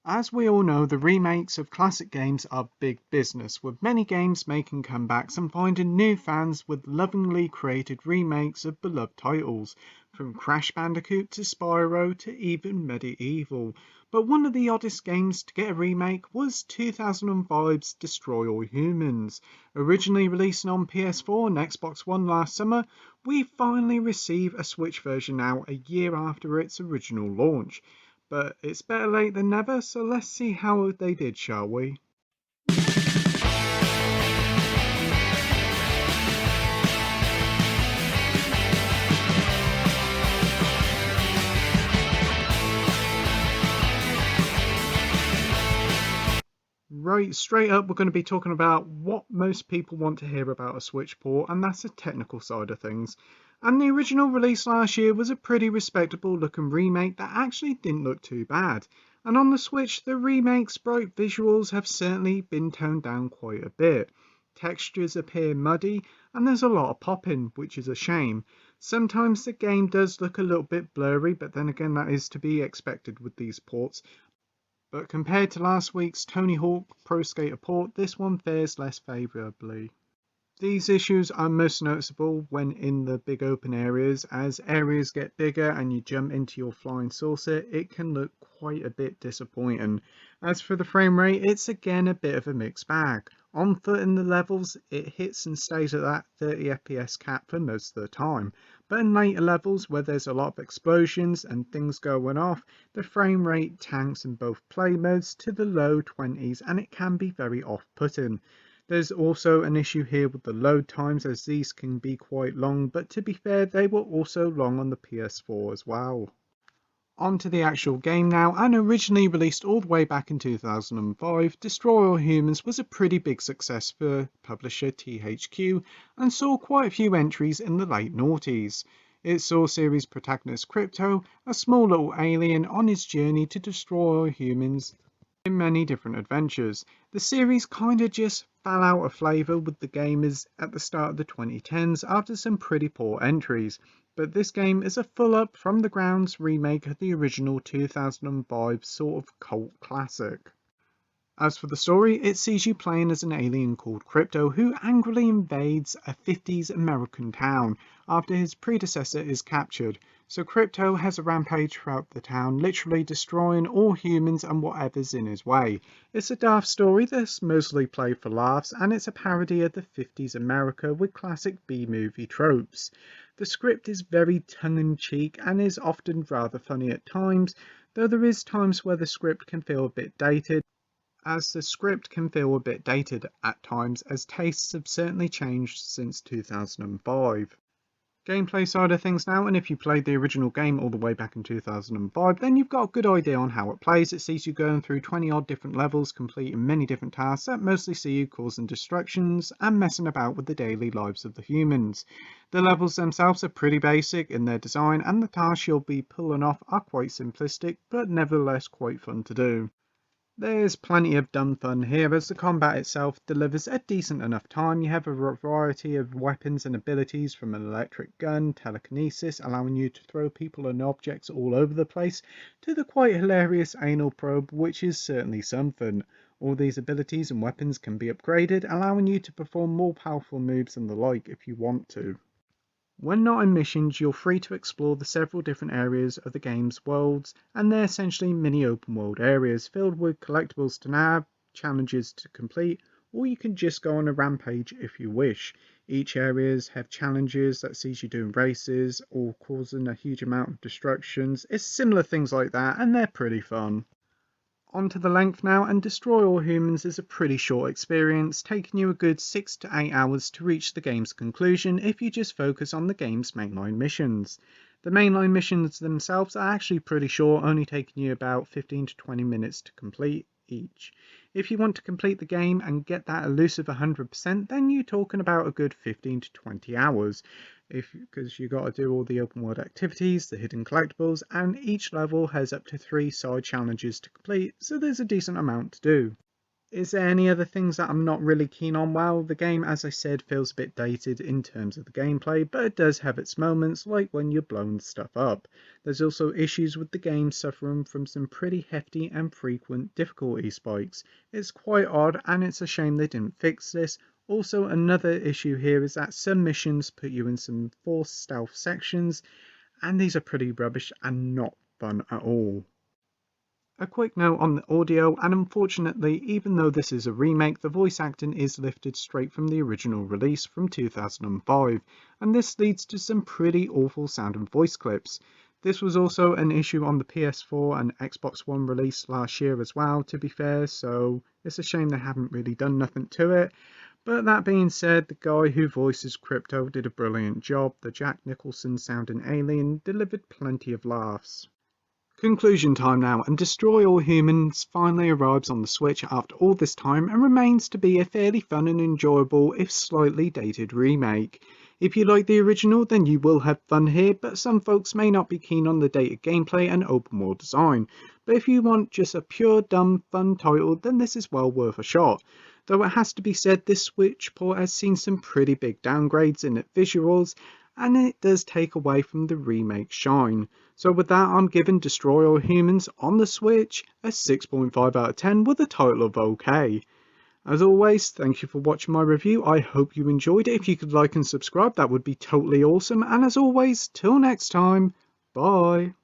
As we all know, the remakes of classic games are big business, with many games making comebacks and finding new fans with lovingly created remakes of beloved titles, from Crash Bandicoot to Spyro to even Medieval. But one of the oddest games to get a remake was 2005's Destroy All Humans. Originally releasing on PS4 and Xbox One last summer, we finally receive a Switch version now a year after its original launch. But it's better late than never, so let's see how they did, shall we? Right, straight up, we're going to be talking about what most people want to hear about a Switch port, and that's the technical side of things. And the original release last year was a pretty respectable looking remake that actually didn't look too bad. And on the Switch, the remake's bright visuals have certainly been toned down quite a bit. Textures appear muddy, and there's a lot of popping, which is a shame. Sometimes the game does look a little bit blurry, but then again, that is to be expected with these ports. But compared to last week's Tony Hawk Pro Skater port, this one fares less favourably. These issues are most noticeable when in the big open areas. As areas get bigger and you jump into your flying saucer, it can look quite a bit disappointing. As for the frame rate, it's again a bit of a mixed bag. On foot in the levels, it hits and stays at that 30 FPS cap for most of the time. But in later levels, where there's a lot of explosions and things going off, the frame rate tanks in both play modes to the low 20s, and it can be very off-putting. There's also an issue here with the load times, as these can be quite long, but to be fair, they were also long on the PS4 as well. On to the actual game now, and originally released all the way back in 2005, Destroy All Humans was a pretty big success for publisher THQ and saw quite a few entries in the late noughties. It saw series protagonist Crypto, a small little alien on his journey to destroy all humans in many different adventures. The series kinda just fell out of favour with the gamers at the start of the 2010s after some pretty poor entries, but this game is a full up from the grounds remake of the original 2005 sort of cult classic. As for the story, it sees you playing as an alien called Crypto who angrily invades a 50s American town after his predecessor is captured. So Crypto has a rampage throughout the town, literally destroying all humans and whatever's in his way. It's a daft story that's mostly played for laughs, and it's a parody of the 50s America with classic B-movie tropes. The script is very tongue-in-cheek and is often rather funny at times, though there is times where the script can feel a bit dated, at times, as tastes have certainly changed since 2005. Gameplay side of things now, and if you played the original game all the way back in 2005, then you've got a good idea on how it plays. It sees you going through 20 odd different levels, completing many different tasks that mostly see you causing destructions and messing about with the daily lives of the humans. The levels themselves are pretty basic in their design, and the tasks you'll be pulling off are quite simplistic, but nevertheless quite fun to do. There's plenty of dumb fun here, as the combat itself delivers a decent enough time. You have a variety of weapons and abilities, from an electric gun, telekinesis, allowing you to throw people and objects all over the place, to the quite hilarious anal probe, which is certainly something. All these abilities and weapons can be upgraded, allowing you to perform more powerful moves and the like if you want to. When not in missions, you're free to explore the several different areas of the game's worlds, and they're essentially mini open world areas filled with collectibles to nab, challenges to complete, or you can just go on a rampage if you wish. Each areas have challenges that sees you doing races or causing a huge amount of destructions. It's similar things like that, and they're pretty fun. On to the length now, and Destroy All Humans is a pretty short experience, taking you a good 6 to 8 hours to reach the game's conclusion if you just focus on the game's mainline missions. The mainline missions themselves are actually pretty short, only taking you about 15 to 20 minutes to complete each. If you want to complete the game and get that elusive 100%, then you're talking about a good 15 to 20 hours. Because you got to do all the open world activities, the hidden collectibles, and each level has up to 3 side challenges to complete, so there's a decent amount to do. Is there any other things that I'm not really keen on? Well, the game, as I said, feels a bit dated in terms of the gameplay, but it does have its moments, like when you're blowing stuff up. There's also issues with the game suffering from some pretty hefty and frequent difficulty spikes. It's quite odd, and it's a shame they didn't fix this. Also, another issue here is that some missions put you in some forced stealth sections, and these are pretty rubbish and not fun at all. A quick note on the audio, and unfortunately, even though this is a remake, the voice acting is lifted straight from the original release from 2005, and this leads to some pretty awful sounding voice clips. This was also an issue on the PS4 and Xbox One release last year as well, to be fair, so it's a shame they haven't really done nothing to it. But that being said, the guy who voices Crypto did a brilliant job. The Jack Nicholson sounding alien delivered plenty of laughs. Conclusion time now, and Destroy All Humans finally arrives on the Switch after all this time and remains to be a fairly fun and enjoyable, if slightly dated, remake. If you like the original, then you will have fun here, but some folks may not be keen on the dated gameplay and open world design. But if you want just a pure dumb fun title, then this is well worth a shot. Though it has to be said, this Switch port has seen some pretty big downgrades in its visuals, and it does take away from the remake shine. So with that, I'm giving Destroy All Humans on the Switch a 6.5 out of 10 with a title of OK. As always, thank you for watching my review. I hope you enjoyed it. If you could like and subscribe, that would be totally awesome. And as always, till next time, bye.